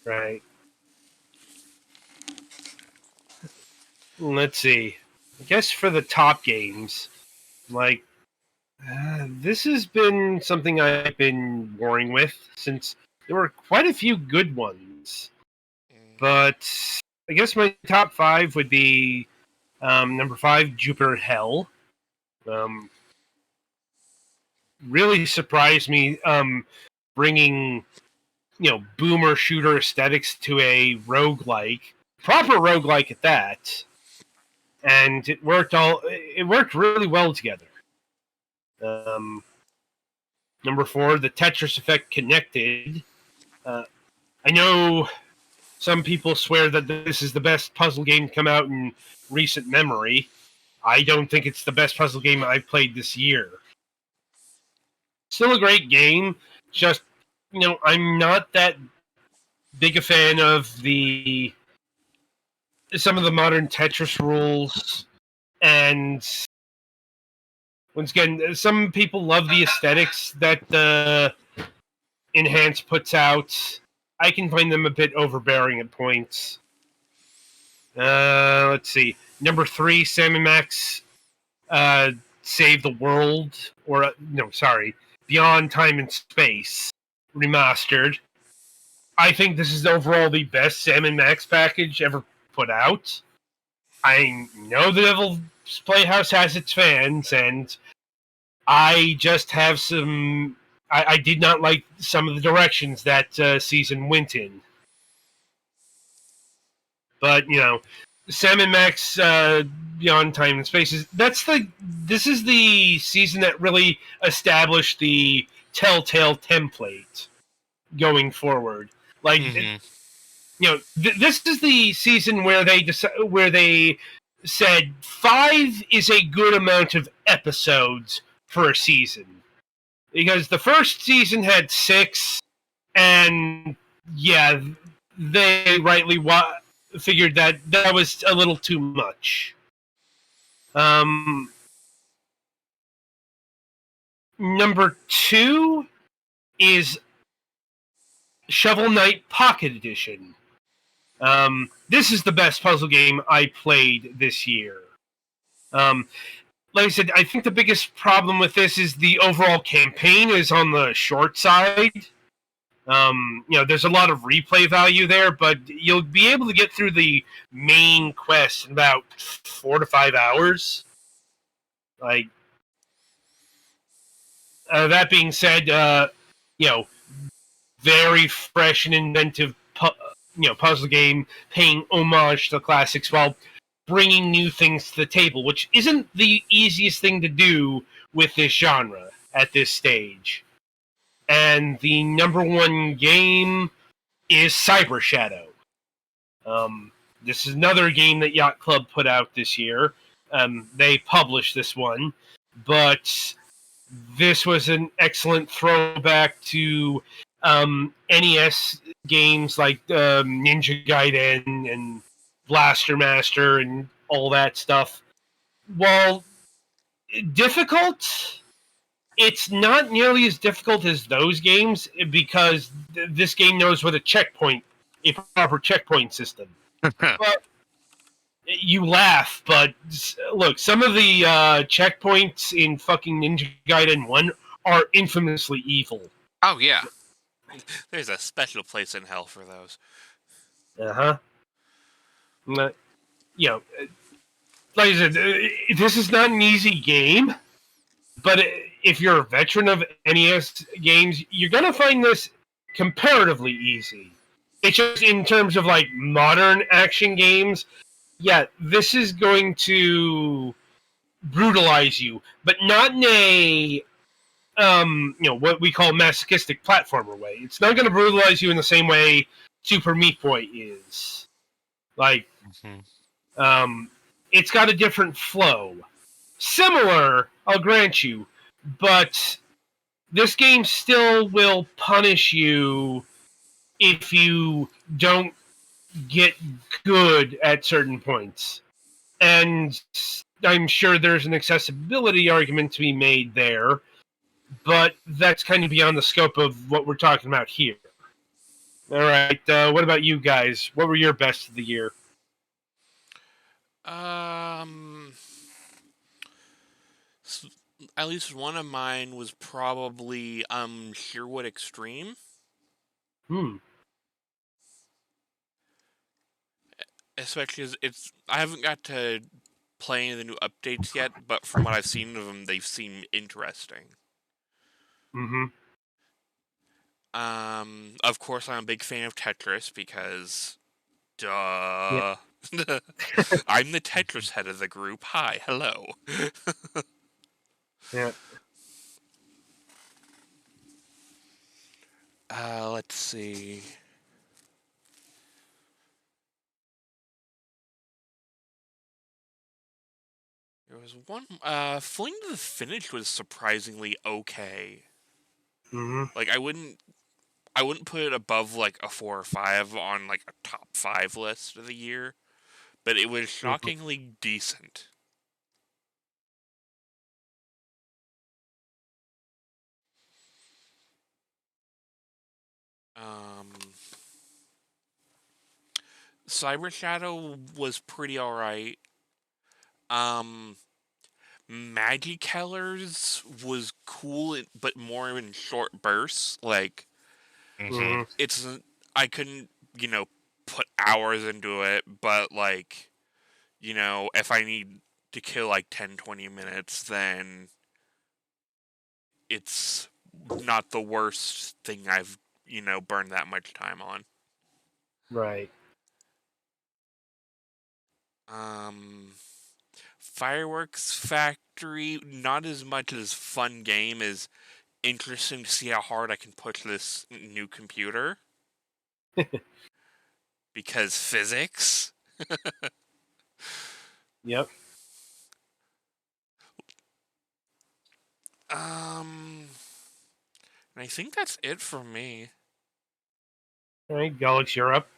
Right. Let's see. I guess for the top games, like, this has been something I've been warring with since there were quite a few good ones. But I guess my top 5 would be number 5, Jupiter Hell. Really surprised me bringing, boomer shooter aesthetics to a roguelike. Proper roguelike at that. And it worked really well together. Number 4, the Tetris Effect Connected. I know some people swear that this is the best puzzle game to come out in recent memory. I don't think it's the best puzzle game I've played this year. Still a great game, just, I'm not that big a fan of some of the modern Tetris rules, and once again, some people love the aesthetics that Enhance puts out. I can find them a bit overbearing at points. Let's see. Number 3, Sam and Max Save the World, or Beyond Time and Space remastered. I think this is overall the best Sam and Max package ever put out. I know the Devil's Playhouse has its fans, and I just have some. I did not like some of the directions that season went in. But, Sam and Max Beyond Time and Space this is the season that really established the Telltale template going forward. Like, this is the season where they said 5 is a good amount of episodes for a season. Because the first season had 6, and yeah, they rightly figured that was a little too much. Number 2 is Shovel Knight Pocket Edition. This is the best puzzle game I played this year. Like I said, I think the biggest problem with this is the overall campaign is on the short side. There's a lot of replay value there, but you'll be able to get through the main quest in about 4 to 5 hours. Like, that being said, very fresh and inventive, puzzle game, paying homage to the classics while bringing new things to the table, which isn't the easiest thing to do with this genre at this stage. And the number 1 game is Cyber Shadow. This is another game that Yacht Club put out this year. They published this one, but this was an excellent throwback to NES games like Ninja Gaiden and Blaster Master and all that stuff. While difficult, it's not nearly as difficult as those games because this game knows what a proper checkpoint system. But you laugh, but look, some of the checkpoints in fucking Ninja Gaiden 1 are infamously evil. Oh, yeah. There's a special place in hell for those. Uh-huh. Like I said, this is not an easy game, but if you're a veteran of NES games, you're going to find this comparatively easy. It's just in terms of, like, modern action games, yeah, this is going to brutalize you, but not in a, what we call masochistic platformer way. It's not going to brutalize you in the same way Super Meat Boy is. Like, it's got a different flow. Similar, I'll grant you, but this game still will punish you if you don't get good at certain points. And I'm sure there's an accessibility argument to be made there, but that's kind of beyond the scope of what we're talking about here. All right, what about you guys? What were your best of the year? At least one of mine was probably Sherwood Extreme. Especially as I haven't got to play any of the new updates yet, but from what I've seen of them, they seem interesting. Of course, I'm a big fan of Tetris because, duh. Yep. I'm the Tetris head of the group. Hi, hello. Yeah. Let's see. There was one. Fling to the Finish was surprisingly okay. Mm-hmm. Like I wouldn't put it above like a 4 or 5 on like a top 5 list of the year, but it was Mm-hmm. shockingly decent. Um, Cyber Shadow was pretty alright. Um, Magic Kellers was cool, but more in short bursts. Like Mm-hmm. Mm-hmm. it's I couldn't put hours into it, but like if I need to kill like 10-20 minutes, then it's not the worst thing I've burned that much time on. Right. Um, Fireworks Factory, not as much as fun game as interesting to see how hard I can push this new computer because physics. Yep. And I think that's it for me. All right, Galax, you're up.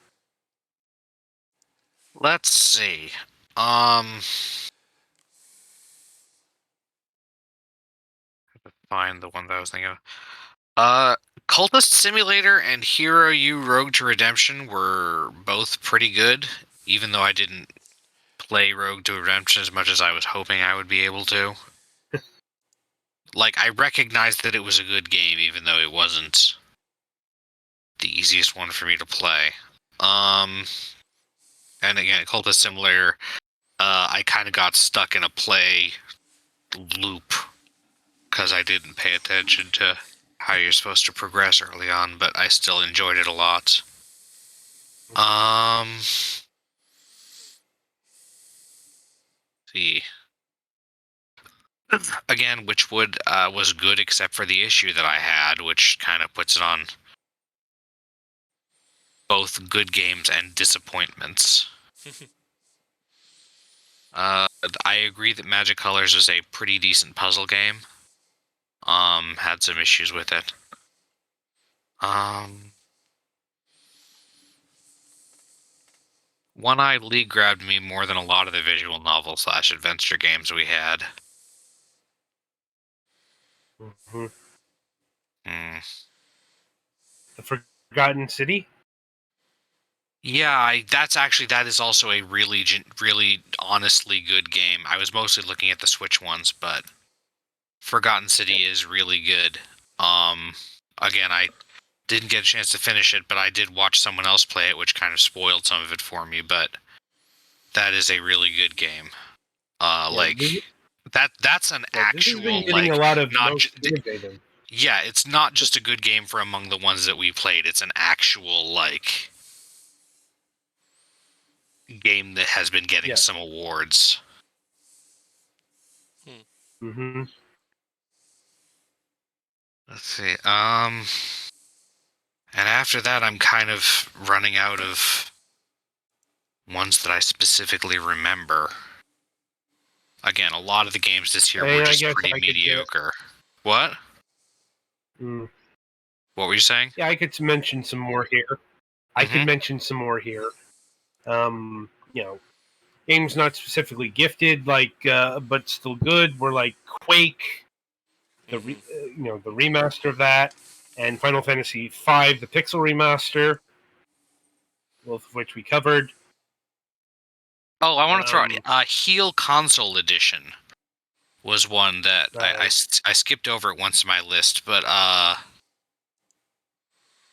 Let's see. Um, find the one that I was thinking of. Cultist Simulator and Hero U Rogue to Redemption were both pretty good, even though I didn't play Rogue to Redemption as much as I was hoping I would be able to. Like, I recognized that it was a good game, even though it wasn't the easiest one for me to play. And again, Cultist Simulator, I kind of got stuck in a play loop because I didn't pay attention to how you're supposed to progress early on, but I still enjoyed it a lot. See. Again, Witchwood was good except for the issue that I had, which kind of puts it on both good games and disappointments. I agree that Magic Colors is a pretty decent puzzle game. Had some issues with it. One-Eyed League grabbed me more than a lot of the visual novel / adventure games we had. Mm-hmm. Hmm. The Forgotten City. Yeah, that is also a really, really honestly good game. I was mostly looking at the Switch ones, but Forgotten City is really good. Again, I didn't get a chance to finish it, but I did watch someone else play it, which kind of spoiled some of it for me. But that is a really good game. That's an This has been actual getting a lot of not. most innovative. Yeah, it's not just a good game for among the ones that we played. It's an actual game that has been getting some awards. Mm-hmm. Let's see. And after that, I'm kind of running out of ones that I specifically remember. Again, a lot of the games this year were just pretty mediocre. What? Mm. What were you saying? Yeah, I could mention some more here. I could mention some more here. Games not specifically gifted, but still good, were like Quake, the remaster of that, and Final Fantasy V, the Pixel remaster, both of which we covered. Oh, I want to throw out Heal Console Edition was one that I skipped over it once in my list, but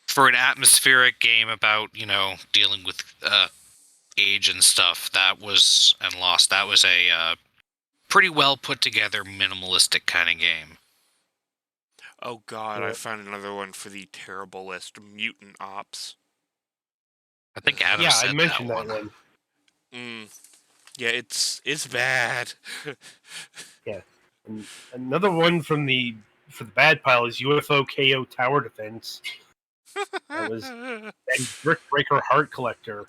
for an atmospheric game about dealing with age and stuff, that was a pretty well put together minimalistic kind of game. Oh god, I found another one for the terrible list. Mutant Ops. I think Adam said I mentioned that one. Yeah, it's bad. Yeah. And another one for the bad pile is UFO KO Tower Defense. That was Brick Breaker Heart Collector.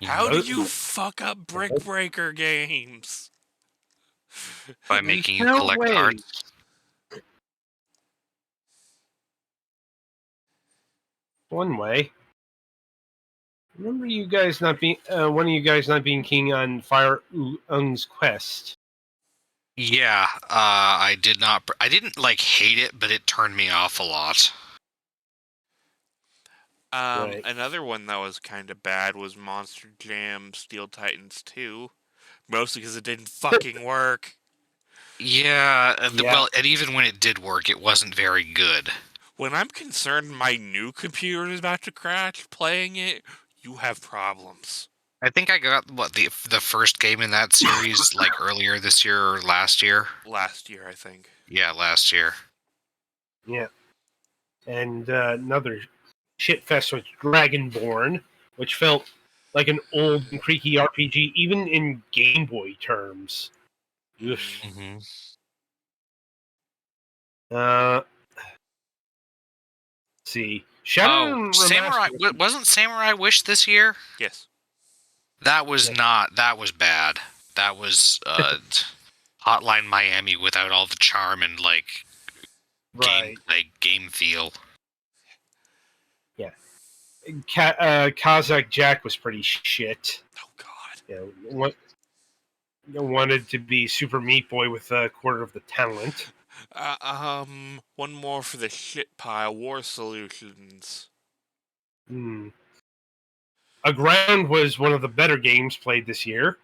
How do you Oh. fuck up Brick Breaker games? By making you No collect way. hearts. One way. Remember you guys not being one of you guys not being keen on Fire Ung's quest. Yeah, I did not. I didn't like hate it, but it turned me off a lot. Right. Another one that was kind of bad was Monster Jam Steel Titans 2. Mostly because it didn't fucking work. Yeah, Yeah. well, and even when it did work, it wasn't very good. When I'm concerned my new computer is about to crash playing it, you have problems. I think I got the first game in that series like earlier this year or last year. Last year, I think. Yeah, last year. Yeah. And another shitfest was Dragonborn, which felt like an old and creaky RPG, even in Game Boy terms. Oof. Mm-hmm. Let's see. Shadow Samurai wasn't Samurai Wish this year? Yes. That was not. That was bad. That was Hotline Miami without all the charm and like Right. game feel. Yeah. Kazakh Jack was pretty shit. Oh, God. Wanted to be Super Meat Boy with a quarter of the talent. One more for the shit pile. War Solutions. Aground was one of the better games played this year.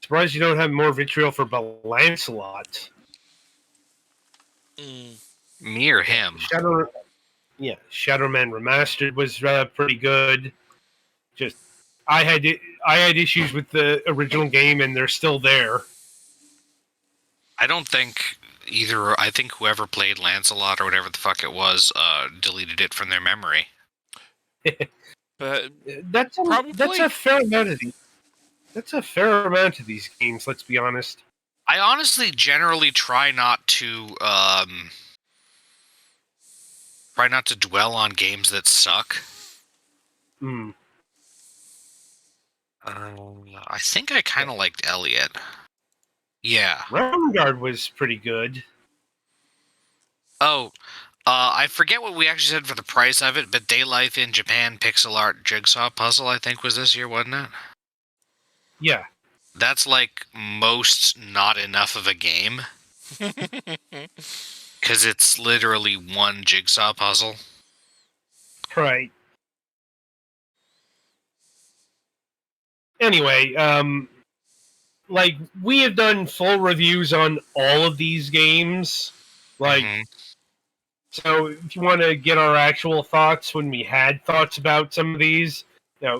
Surprised you don't have more vitriol for Lancelot. Me or him? Shadowman Remastered was pretty good. Just I had issues with the original game, and they're still there. I don't think either. I think whoever played Lancelot or whatever the fuck it was deleted it from their memory. But that's a fair amount of these. That's a fair amount of these games. Let's be honest. I honestly generally try not to dwell on games that suck. I think I kind of liked Elliot. Yeah. Realm Guard was pretty good. Oh, I forget what we actually said for the price of it, but Day Life in Japan Pixel Art Jigsaw Puzzle, I think, was this year, wasn't it? Yeah. That's like most not enough of a game. Because it's literally one jigsaw puzzle. Right. Anyway, like, we have done full reviews on all of these games. Like, so if you want to get our actual thoughts when we had thoughts about some of these,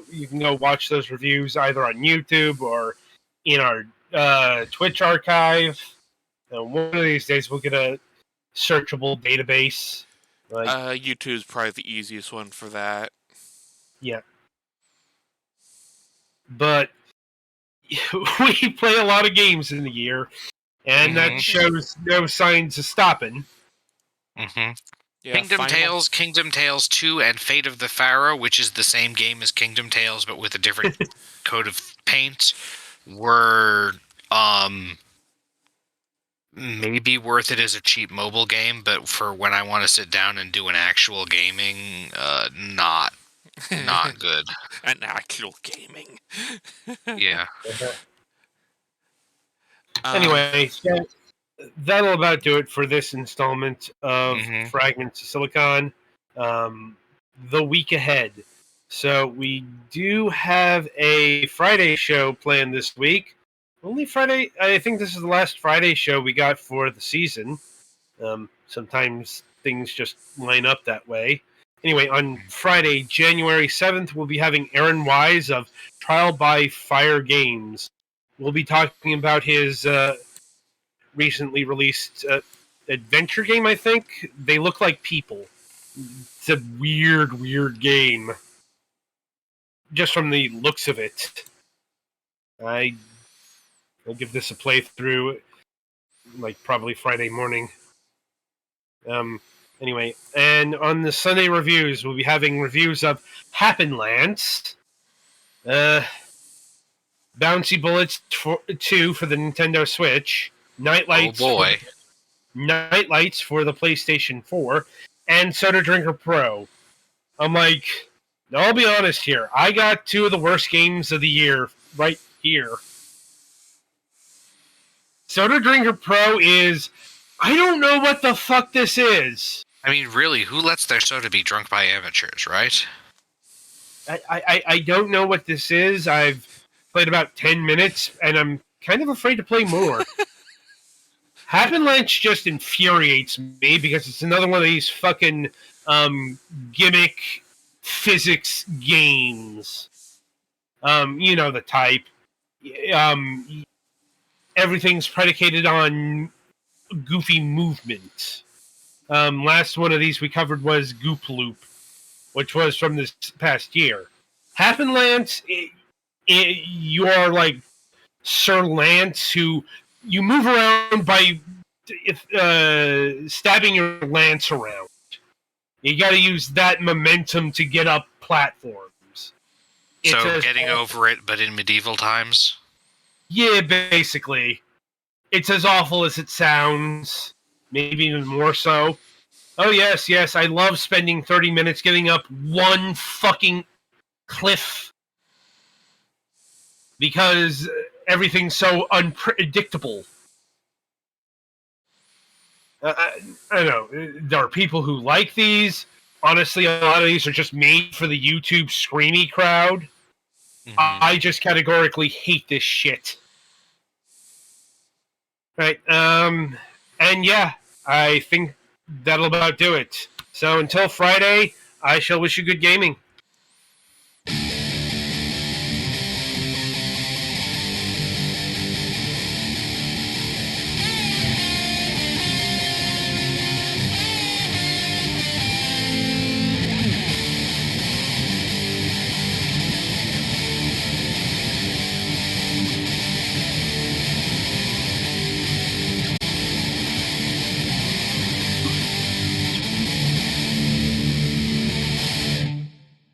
you can go watch those reviews either on YouTube or in our Twitch archive. One of these days we'll get a searchable database. YouTube's probably the easiest one for that. Yeah. But we play a lot of games in the year, and that shows no signs of stopping. Yeah, Kingdom Tales 2, and Fate of the Pharaoh, which is the same game as Kingdom Tales but with a different coat of paint, were maybe worth it as a cheap mobile game, but for when I want to sit down and do an actual gaming, not good. An actual gaming. Yeah. Anyway, so that'll about do it for this installment of Fragments of Silicon. The week ahead. So we do have a Friday show planned this week. Only Friday. I think this is the last Friday show we got for the season. Sometimes things just line up that way. Anyway, on Friday, January 7th, we'll be having Aaron Wise of Trial by Fire Games. We'll be talking about his recently released adventure game, I think. They look like people. It's a weird game. Just from the looks of it. I'll give this a playthrough. like probably Friday morning. Anyway, and on the Sunday reviews, we'll be having reviews of Happenlands, Bouncy Bullets 2 for the Nintendo Switch, Nightlights for the PlayStation 4, and Soda Drinker Pro. I'm like, I'll be honest here. I got 2 of the worst games of the year right here. Soda Drinker Pro is... I don't know what the fuck this is. I mean, really, who lets their soda be drunk by amateurs, right? I don't know what this is. I've played about 10 minutes, and I'm kind of afraid to play more. Happenlands just infuriates me because it's another one of these fucking gimmick physics games. You know the type. Everything's predicated on goofy movement. Last one of these we covered was Goop Loop, which was from this past year. Happenlands, you are like Sir Lance, who you move around by stabbing your lance around. You got to use that momentum to get up platforms. So getting over it, but in medieval times? Yeah, basically. It's as awful as it sounds. Maybe even more so. Oh, yes, I love spending 30 minutes getting up one fucking cliff. Because everything's so unpredictable. I don't know. There are people who like these. Honestly, a lot of these are just made for the YouTube screamy crowd. Mm-hmm. I just categorically hate this shit. Right. And yeah, I think that'll about do it. So until Friday, I shall wish you good gaming.